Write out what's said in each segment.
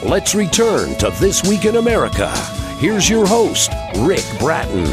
Let's return to This Week in America. Here's your host, Rick Bratton.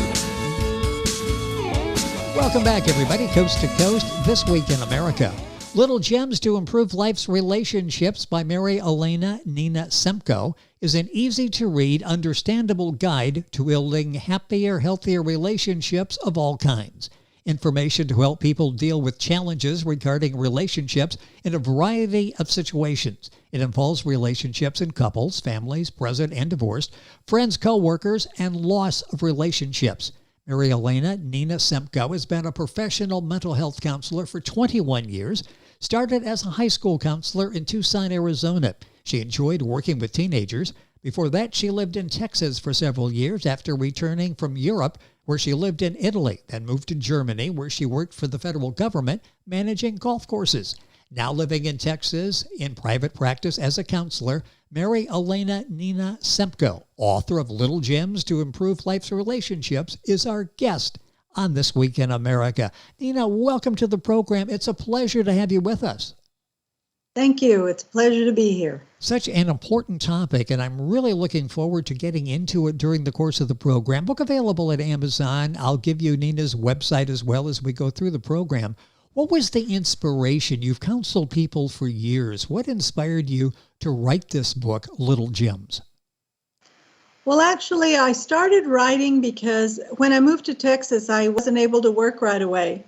Welcome back, everybody, coast to coast, This Week in America. Little Gems to Improve Life's Relationships by Mariaelena Nena Semko is an easy-to-read, understandable guide to building happier, healthier relationships of all kinds. Information to help people deal with challenges regarding relationships in a variety of situations. It involves relationships in couples, families, present and divorced, friends, coworkers, and loss of relationships. Mariaelena Nena Semko has been a professional mental health counselor for 21 years, started as a high school counselor in Tucson, Arizona. She enjoyed working with teenagers. Before that, she lived in Texas for several years after returning from Europe, where she lived in Italy, then moved to Germany, where she worked for the federal government managing golf courses. Now living in Texas in private practice as a counselor, Mariaelena Nena Semko, author of Little Gems to Improve Life's Relationships, is our guest on This Week in America. Nena, welcome to the program. It's a pleasure to have you with us. Thank you. It's a pleasure to be here. Such an important topic, and I'm really looking forward to getting into it during the course of the program. Book available at Amazon. I'll give you Nena's website as well as we go through the program. What was the inspiration? You've counseled people for years. What inspired you to write this book, Little Gems? Well, actually, I started writing because when I moved to Texas, I wasn't able to work right away.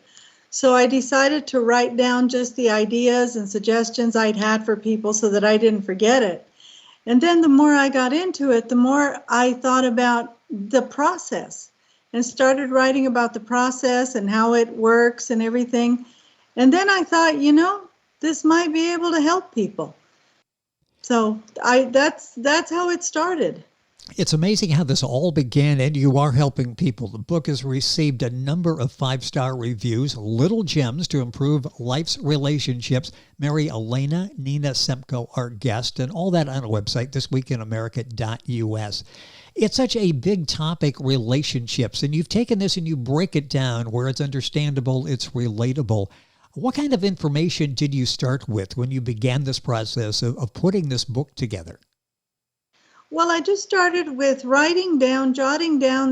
So I decided to write down just the ideas and suggestions I'd had for people so that I didn't forget it. And then the more I got into it, the more I thought about the process and started writing about the process and how it works and everything. And then I thought, this might be able to help people. So that's how it started. It's amazing how this all began, and you are helping people. The book has received a number of 5-star reviews. Little Gems to Improve Life's Relationships. Mariaelena Nena Semko, our guest, and all that on our website, thisweekinamerica.us. It's such a big topic, relationships, and you've taken this and you break it down where it's understandable, it's relatable. What kind of information did you start with when you began this process of putting this book together? Well, I just started with jotting down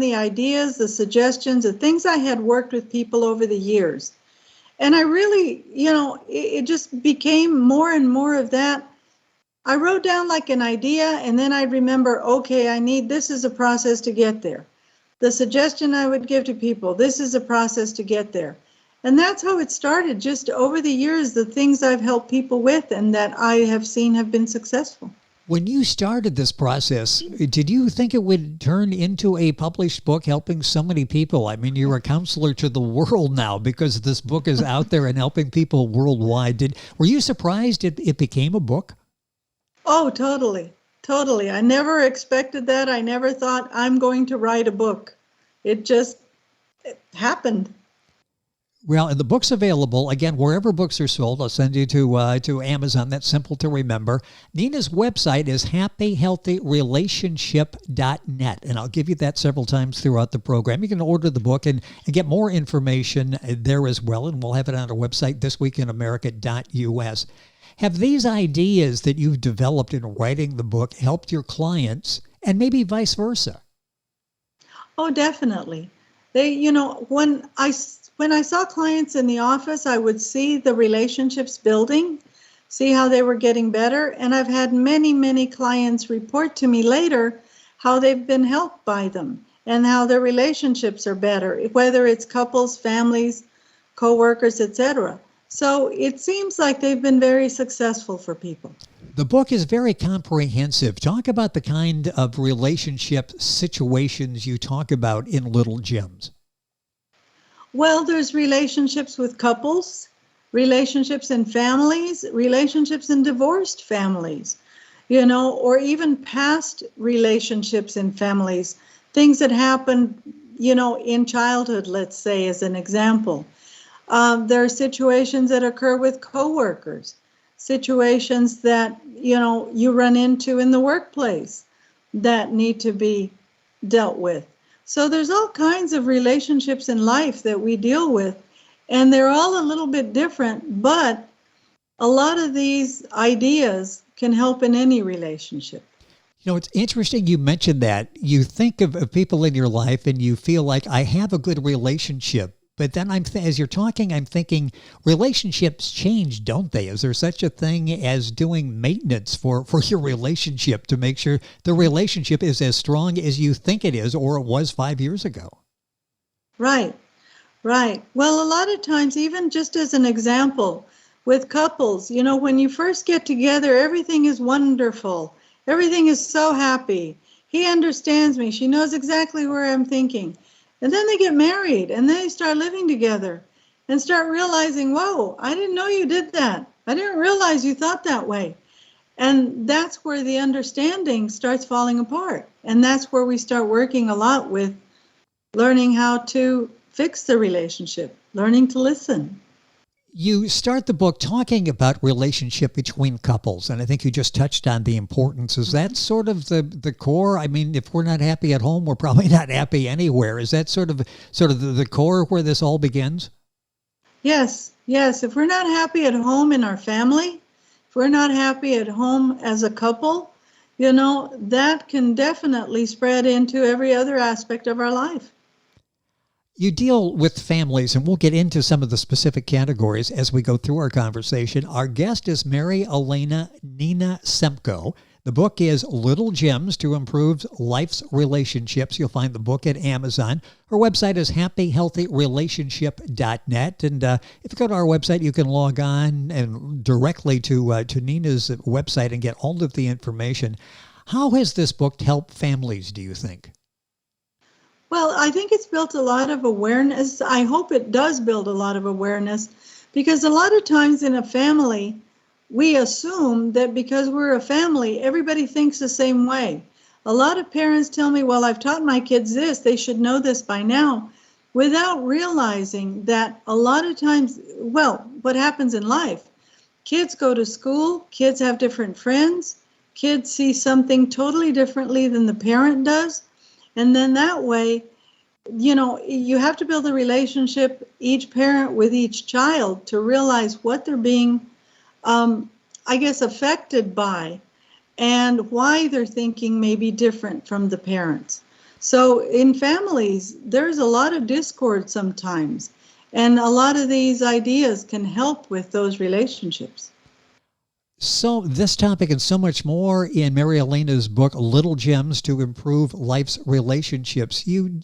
the ideas, the suggestions, the things I had worked with people over the years. And I really, it just became more and more of that. I wrote down like an idea, and then I'd remember, okay, this is a process to get there. The suggestion I would give to people, this is a process to get there. And that's how it started, just over the years, the things I've helped people with and that I have seen have been successful. When you started this process, did you think it would turn into a published book helping so many people? I mean, you're a counselor to the world now because this book is out there and helping people worldwide. Were you surprised it became a book? Oh, totally. Totally. I never expected that. I never thought I'm going to write a book. It happened. Well, and the book's available, again, wherever books are sold. I'll send you to Amazon. That's simple to remember. Nena's website is happyhealthyrelationship.net, and I'll give you that several times throughout the program. You can order the book and get more information there as well, and we'll have it on our website, thisweekinamerica.us. Have these ideas that you've developed in writing the book helped your clients, and maybe vice versa? Oh, definitely. When I saw clients in the office, I would see the relationships building, see how they were getting better. And I've had many, many clients report to me later how they've been helped by them and how their relationships are better, whether it's couples, families, coworkers, etc. So it seems like they've been very successful for people. The book is very comprehensive. Talk about the kind of relationship situations you talk about in Little Gems. Well, there's relationships with couples, relationships in families, relationships in divorced families, or even past relationships in families, things that happened, in childhood, let's say, as an example. There are situations that occur with coworkers, situations that, you run into in the workplace that need to be dealt with. So there's all kinds of relationships in life that we deal with, and they're all a little bit different, but a lot of these ideas can help in any relationship. You know, it's interesting you mentioned that. You think of people in your life and you feel like I have a good relationship. But then as you're talking, I'm thinking relationships change, don't they? Is there such a thing as doing maintenance for your relationship to make sure the relationship is as strong as you think it is or it was 5 years ago? Right, right. Well, a lot of times, even just as an example, with couples, when you first get together, everything is wonderful. Everything is so happy. He understands me. She knows exactly where I'm thinking. And then they get married and they start living together and start realizing, whoa, I didn't know you did that. I didn't realize you thought that way. And that's where the understanding starts falling apart. And that's where we start working a lot with learning how to fix the relationship, learning to listen. You start the book talking about relationship between couples, and I think you just touched on the importance. Is that sort of the core? I mean, if we're not happy at home, we're probably not happy anywhere. Is that sort of the core where this all begins? Yes, yes. If we're not happy at home in our family, if we're not happy at home as a couple, that can definitely spread into every other aspect of our life. You deal with families, and we'll get into some of the specific categories as we go through our conversation. Our guest is Mariaelena Nena Semko. The book is Little Gems to Improve Life's Relationships. You'll find the book at Amazon. Her website is happyhealthyrelationship.net. And if you go to our website, you can log on and directly to Nena's website and get all of the information. How has this book helped families, do you think? Well, I think it's built a lot of awareness. I hope it does build a lot of awareness, because a lot of times in a family, we assume that because we're a family, everybody thinks the same way. A lot of parents tell me, well, I've taught my kids this, they should know this by now, without realizing that a lot of times, well, what happens in life, kids go to school, kids have different friends, kids see something totally differently than the parent does. And then that way, you have to build a relationship, each parent with each child, to realize what they're being, affected by and why their thinking may be different from the parents. So in families, there's a lot of discord sometimes, and a lot of these ideas can help with those relationships. So this topic and so much more in Mariaelena's book, Little Gems to Improve Life's Relationships. You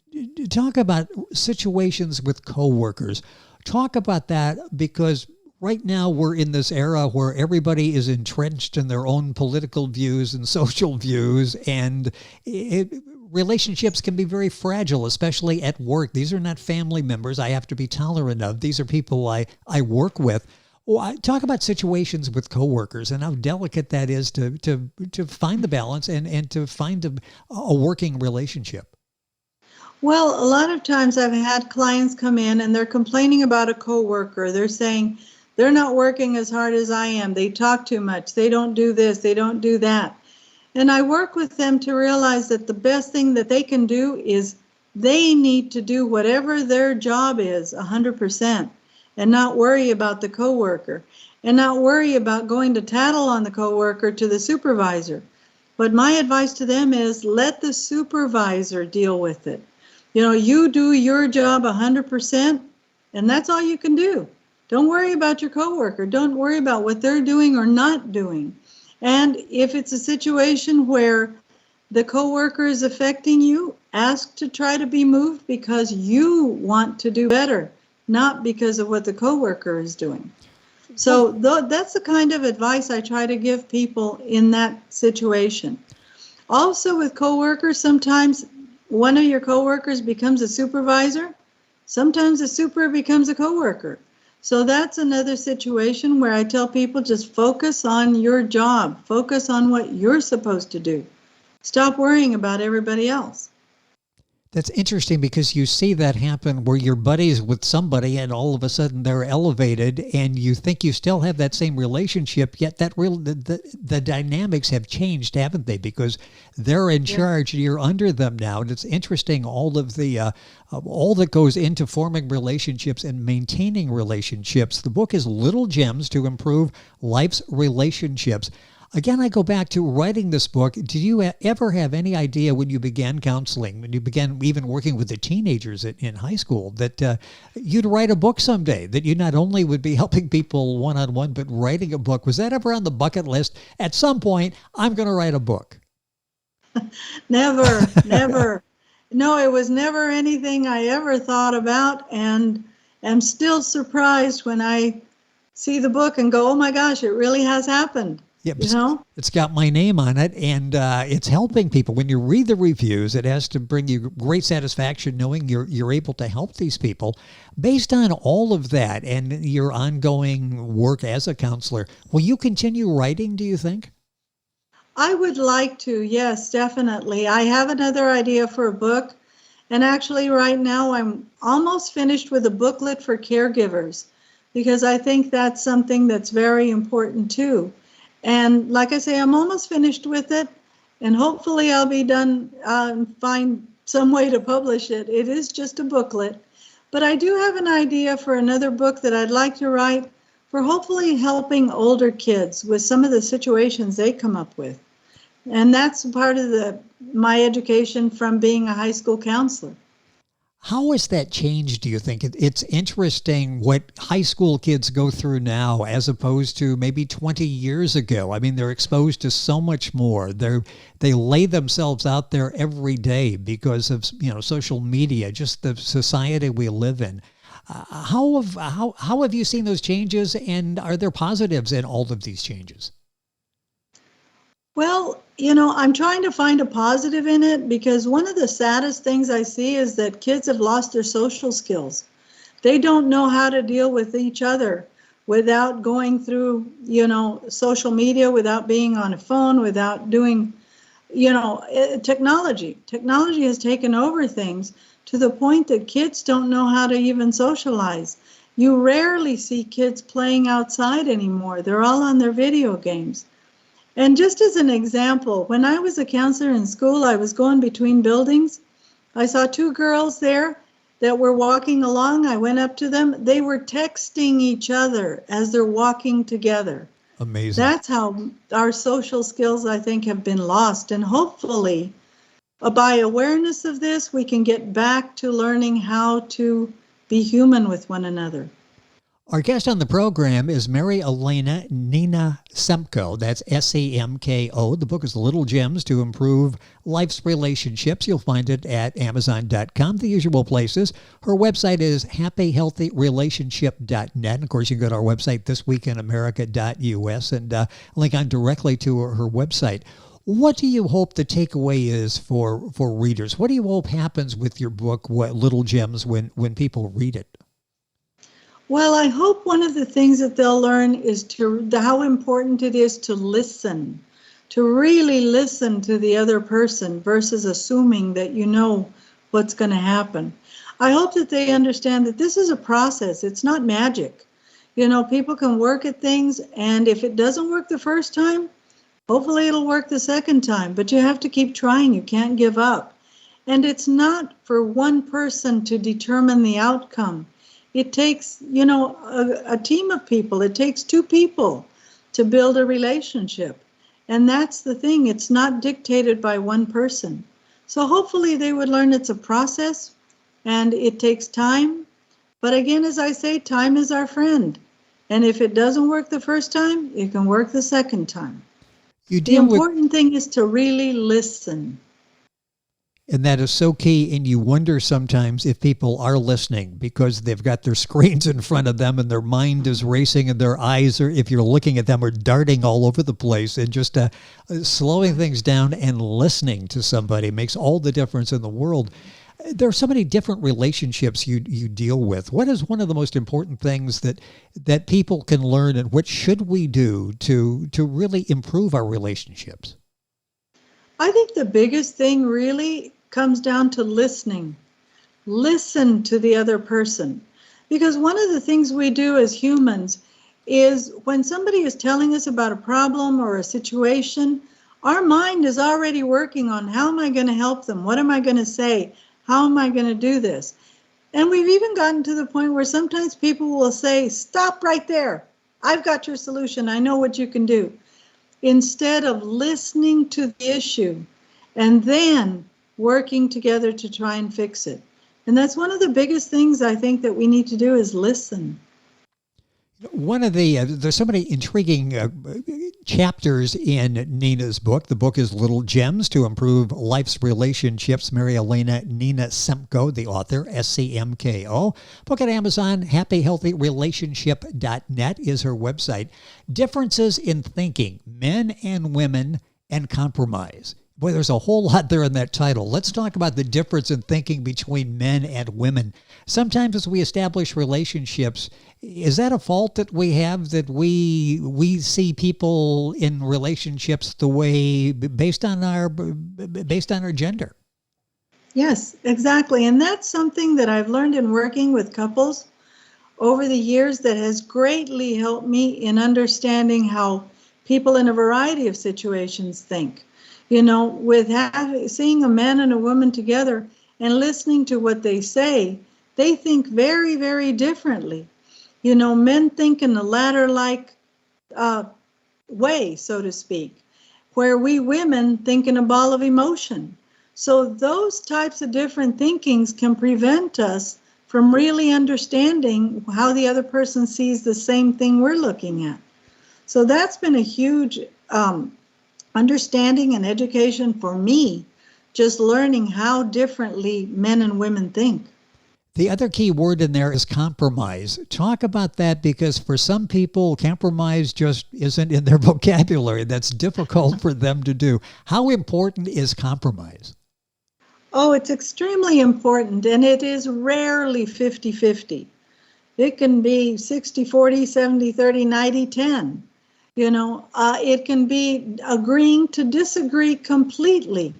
talk about situations with coworkers. Talk about that, because right now we're in this era where everybody is entrenched in their own political views and social views, and relationships can be very fragile, especially at work. These are not family members I have to be tolerant of. These are people I work with. Well, talk about situations with coworkers and how delicate that is to find the balance and to find a working relationship. Well, a lot of times I've had clients come in and they're complaining about a coworker. They're saying they're not working as hard as I am. They talk too much. They don't do this. They don't do that. And I work with them to realize that the best thing that they can do is they need to do whatever their job is 100%. And not worry about the coworker, and not worry about going to tattle on the coworker to the supervisor. But my advice to them is let the supervisor deal with it. You do your job 100%, and that's all you can do. Don't worry about your coworker. Don't worry about what they're doing or not doing. And if it's a situation where the coworker is affecting you, ask to try to be moved because you want to do better, not because of what the coworker is doing. So that's the kind of advice I try to give people in that situation. Also with coworkers, sometimes one of your coworkers becomes a supervisor. Sometimes a super becomes a coworker. So that's another situation where I tell people just focus on your job. Focus on what you're supposed to do. Stop worrying about everybody else. That's interesting, because you see that happen where you're buddies with somebody and all of a sudden they're elevated and you think you still have that same relationship, yet the dynamics have changed, haven't they? Because they're in charge, you're under them now. And it's interesting, all of the all that goes into forming relationships and maintaining relationships. The book is Little Gems to Improve Life's Relationships. Again, I go back to writing this book. Did you ever have any idea when you began counseling, when you began even working with the teenagers in high school, that you'd write a book someday, that you not only would be helping people one-on-one, but writing a book? Was that ever on the bucket list? At some point, I'm going to write a book. Never, never. No, it was never anything I ever thought about, and am still surprised when I see the book and go, oh my gosh, it really has happened. Yeah, you know? It's got my name on it, and it's helping people. When you read the reviews, it has to bring you great satisfaction knowing you're able to help these people. Based on all of that and your ongoing work as a counselor, will you continue writing, do you think? I would like to, yes, definitely. I have another idea for a book, and actually right now I'm almost finished with a booklet for caregivers, because I think that's something that's very important too. And like I say, I'm almost finished with it, and hopefully I'll be done and find some way to publish it. It is just a booklet, but I do have an idea for another book that I'd like to write for hopefully helping older kids with some of the situations they come up with. And that's part of my education from being a high school counselor. How has that changed, do you think? It's interesting what high school kids go through now as opposed to maybe 20 years ago. I mean, they're exposed to so much more. They lay themselves out there every day because of, social media, just the society we live in. How have you seen those changes, and are there positives in all of these changes? Well, I'm trying to find a positive in it, because one of the saddest things I see is that kids have lost their social skills. They don't know how to deal with each other without going through, social media, without being on a phone, without doing, technology. Technology has taken over things to the point that kids don't know how to even socialize. You rarely see kids playing outside anymore. They're all on their video games. And just as an example, when I was a counselor in school, I was going between buildings. I saw two girls there that were walking along. I went up to them. They were texting each other as they're walking together. Amazing. That's how our social skills, I think, have been lost. And hopefully, by awareness of this, we can get back to learning how to be human with one another. Our guest on the program is Mariaelena Nena Semko. That's Semko. The book is Little Gems to Improve Life's Relationships. You'll find it at Amazon.com, the usual places. Her website is happyhealthyrelationship.net. Of course, you can go to our website, thisweekinamerica.us, and link on directly to her website. What do you hope the takeaway is for readers? What do you hope happens with your book, Little Gems, when people read it? Well, I hope one of the things that they'll learn is how important it is to listen, to really listen to the other person versus assuming that you know what's going to happen. I hope that they understand that this is a process. It's not magic. People can work at things, and if it doesn't work the first time, hopefully it'll work the second time, but you have to keep trying. You can't give up. And it's not for one person to determine the outcome. It takes, a team of people. It takes two people to build a relationship. And that's the thing. It's not dictated by one person. So hopefully they would learn it's a process and it takes time. But again, as I say, time is our friend. And if it doesn't work the first time, it can work the second time. The important thing is to really listen. And that is so key, and you wonder sometimes if people are listening because they've got their screens in front of them and their mind is racing and their eyes, or if you're looking at them, are darting all over the place. And just slowing things down and listening to somebody makes all the difference in the world. There are so many different relationships you deal with. What is one of the most important things that people can learn, and what should we do to really improve our relationships? I think the biggest thing really comes down to listening. Listen to the other person. Because one of the things we do as humans is when somebody is telling us about a problem or a situation, our mind is already working on how am I going to help them? What am I going to say? How am I going to do this? And we've even gotten to the point where sometimes people will say, stop right there. I've got your solution. I know what you can do. instead of listening to the issue and then working together to try and fix it. And that's one of the biggest things I think that we need to do is listen. One of there's so many intriguing chapters in Nena's book. The book is Little Gems to Improve Life's Relationships. Mariaelena Nena Semko, the author, SCMKO. Book at Amazon. HappyHealthyRelationship.net is her website. Differences in thinking, men and women, and compromise. Boy, there's a whole lot there in that title. Let's talk about the difference in thinking between men and women. Sometimes as we establish relationships, is that a fault that we have, that we see people in relationships the way based on our gender? Yes, exactly. And that's something that I've learned in working with couples over the years that has greatly helped me in understanding how people in a variety of situations think. You know, with seeing a man and a woman together and listening to what they say, they think very, very differently. You know, men think in a ladder-like way, so to speak, where we women think in a ball of emotion. So those types of different thinkings can prevent us from really understanding how the other person sees the same thing we're looking at. So that's been a huge understanding and education for me, just learning how differently men and women think. The other key word in there is compromise. Talk about that, because for some people, compromise just isn't in their vocabulary. That's difficult for them to do. How important is compromise? Oh, it's extremely important, and it is rarely 50-50. It can be 60-40, 70-30, 90-10. You know, it can be agreeing to disagree completely.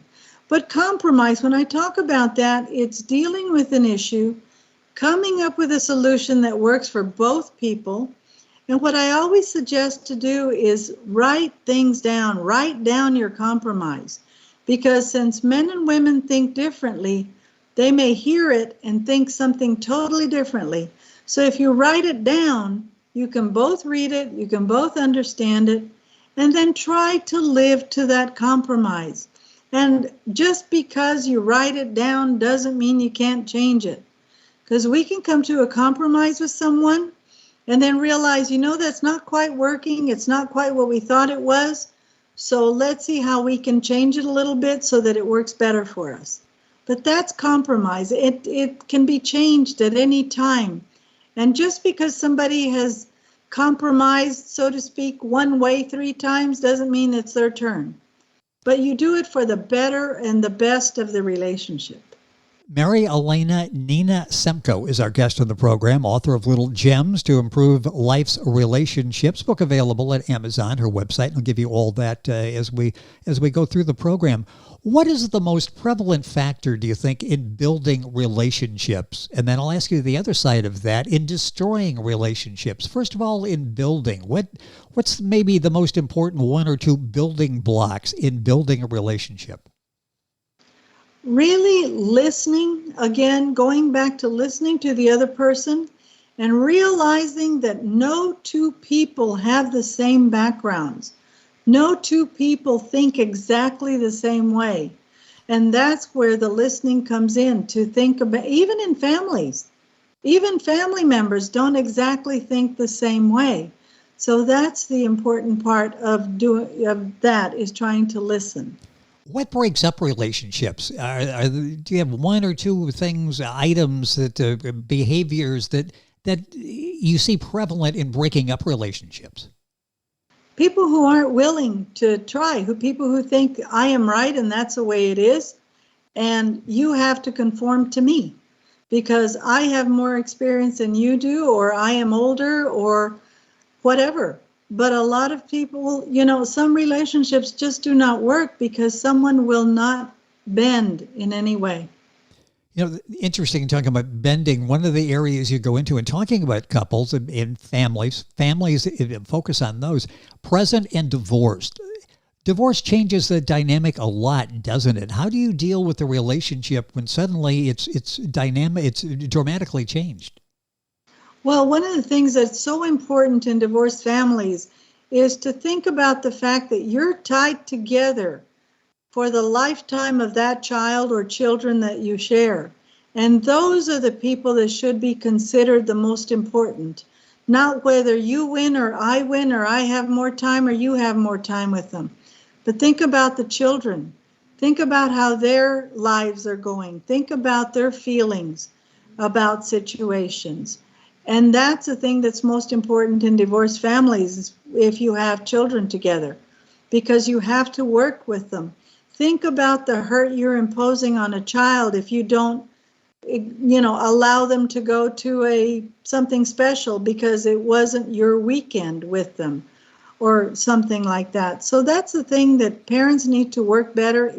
But compromise, when I talk about that, it's dealing with an issue, coming up with a solution that works for both people. And what I always suggest to do is write things down, write down your compromise. Because since men and women think differently, they may hear it and think something totally differently. So if you write it down, you can both read it, you can both understand it, and then try to live to that compromise. And just because you write it down doesn't mean you can't change it. Because we can come to a compromise with someone and then realize, you know, that's not quite working, it's not quite what we thought it was, so let's see how we can change it a little bit so that it works better for us. But that's compromise. It can be changed at any time. And just because somebody has compromised, so to speak, one way 3 times doesn't mean it's their turn. But you do it for the better and the best of the relationship. Mariaelena Nena Semko is our guest on the program, author of Little Gems to Improve Life's Relationships, book available at Amazon, her website. I'll give you all that as we go through the program. What is the most prevalent factor, do you think, in building relationships? And then I'll ask you the other side of that, in destroying relationships. First of all, in building, what's maybe the most important 1 or 2 building blocks in building a relationship? Really listening, again, going back to listening to the other person and realizing that no 2 people have the same backgrounds. No 2 people think exactly the same way. And that's where the listening comes in, to think about, even in families, even family members don't exactly think the same way. So that's the important part of that, is trying to listen. What breaks up relationships? Do you have 1 or 2 things, items, that behaviors that you see prevalent in breaking up relationships? People who aren't willing to try, people who think I am right and that's the way it is, and you have to conform to me because I have more experience than you do, or I am older, or whatever. But a lot of people, you know, some relationships just do not work because someone will not bend in any way. You know, interesting talking about bending. One of the areas you go into in talking about couples and families focus on those, present and divorced. Divorce changes the dynamic a lot, doesn't it? How do you deal with the relationship when suddenly it's dramatically changed? Well, one of the things that's so important in divorced families is to think about the fact that you're tied together for the lifetime of that child or children that you share. And those are the people that should be considered the most important, not whether you win or I have more time or you have more time with them. But think about the children. Think about how their lives are going. Think about their feelings about situations. And that's the thing that's most important in divorced families, is if you have children together, because you have to work with them. Think about the hurt you're imposing on a child if you don't, allow them to go to something special because it wasn't your weekend with them or something like that. So that's the thing that parents need to work better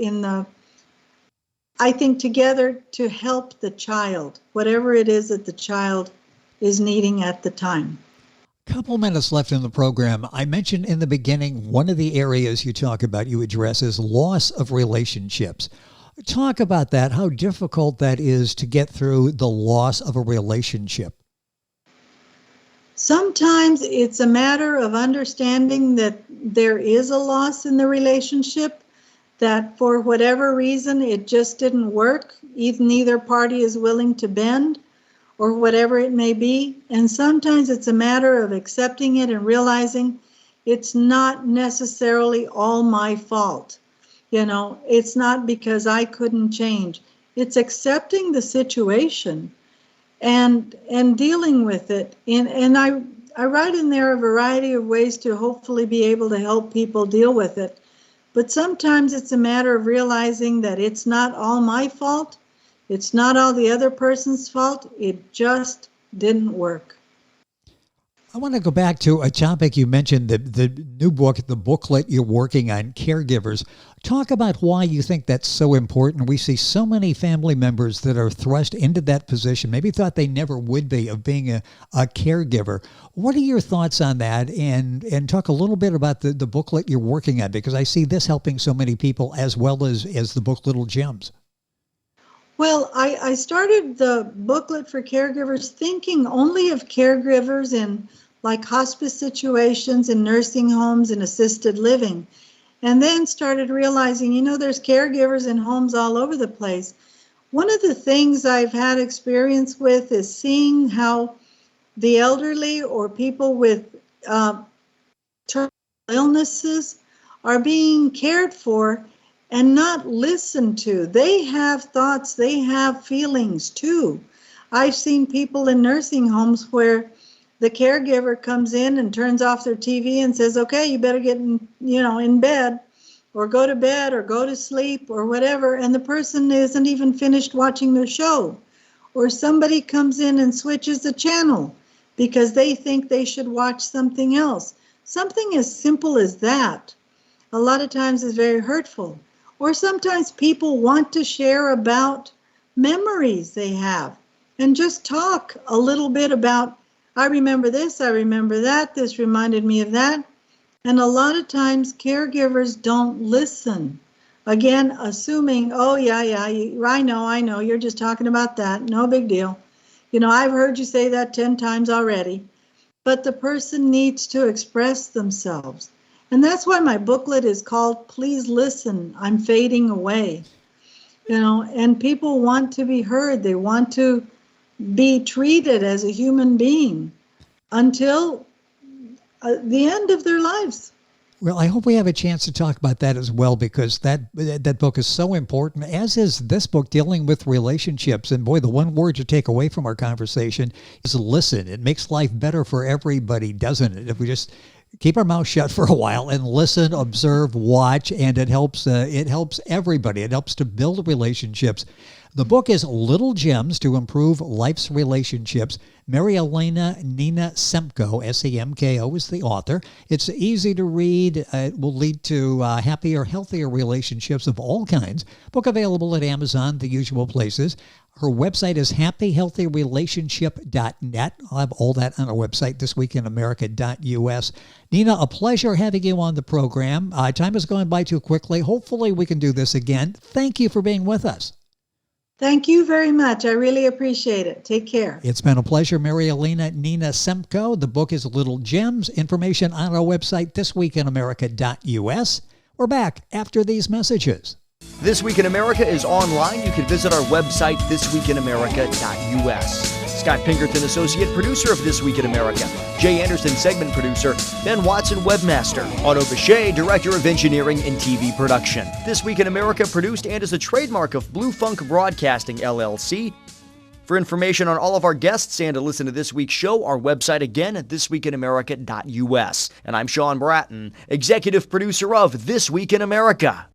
together to help the child, whatever it is that the child is needing at the time. Couple minutes left in the program. I mentioned in the beginning, one of the areas you address is loss of relationships. Talk about that, how difficult that is to get through the loss of a relationship. Sometimes it's a matter of understanding that there is a loss in the relationship, that for whatever reason it just didn't work. Neither party is willing to bend, or whatever it may be. And sometimes it's a matter of accepting it and realizing it's not necessarily all my fault. It's not because I couldn't change. It's accepting the situation and dealing with it. And I write in there a variety of ways to hopefully be able to help people deal with it. But sometimes it's a matter of realizing that it's not all my fault. It's not all the other person's fault. It just didn't work. I want to go back to a topic you mentioned, the new book, the booklet you're working on, Caregivers. Talk about why you think that's so important. We see so many family members that are thrust into that position, maybe thought they never would be, of being a caregiver. What are your thoughts on that? And talk a little bit about the booklet you're working on, because I see this helping so many people as well as the book Little Gems. Well, I started the booklet for caregivers thinking only of caregivers in like hospice situations, in nursing homes, and assisted living. And then started realizing, there's caregivers in homes all over the place. One of the things I've had experience with is seeing how the elderly or people with terminal illnesses are being cared for and not listened to. They have thoughts, they have feelings too. I've seen people in nursing homes where the caregiver comes in and turns off their TV and says, okay, you better get in bed, or go to bed, or go to sleep, or whatever, and the person isn't even finished watching their show. Or somebody comes in and switches the channel because they think they should watch something else. Something as simple as that, a lot of times, is very hurtful. Or sometimes people want to share about memories they have and just talk a little bit about, I remember this, I remember that, this reminded me of that. And a lot of times caregivers don't listen. Again, assuming, oh, yeah, I know, you're just talking about that, no big deal. I've heard you say that 10 times already. But the person needs to express themselves. And that's why my booklet is called Please Listen, I'm Fading Away. And people want to be heard. They want to be treated as a human being until the end of their lives. Well, I hope we have a chance to talk about that as well, because that book is so important, as is this book dealing with relationships. And boy, the one word to take away from our conversation is listen. It makes life better for everybody, doesn't it? If we just keep our mouth shut for a while and listen, observe, watch, and it helps everybody. It helps to build relationships. The book is Little Gems to Improve Life's Relationships. Mariaelena Nena Semko, Semko, is the author. It's easy to read. It will lead to happier, healthier relationships of all kinds. Book available at Amazon, the usual places. Her website is happyhealthyrelationship.net. I'll have all that on our website, thisweekinamerica.us. Nena, a pleasure having you on the program. Time has gone by too quickly. Hopefully we can do this again. Thank you for being with us. Thank you very much. I really appreciate it. Take care. It's been a pleasure, Mariaelena Nena Semko. The book is Little Gems. Information on our website, thisweekinamerica.us. We're back after these messages. This Week in America is online. You can visit our website, thisweekinamerica.us. Scott Pinkerton, Associate Producer of This Week in America. Jay Anderson, Segment Producer. Ben Watson, Webmaster. Otto Bechet, Director of Engineering and TV Production. This Week in America produced and is a trademark of Blue Funk Broadcasting, LLC. For information on all of our guests and to listen to this week's show, our website again at thisweekinamerica.us. And I'm Sean Bratton, Executive Producer of This Week in America.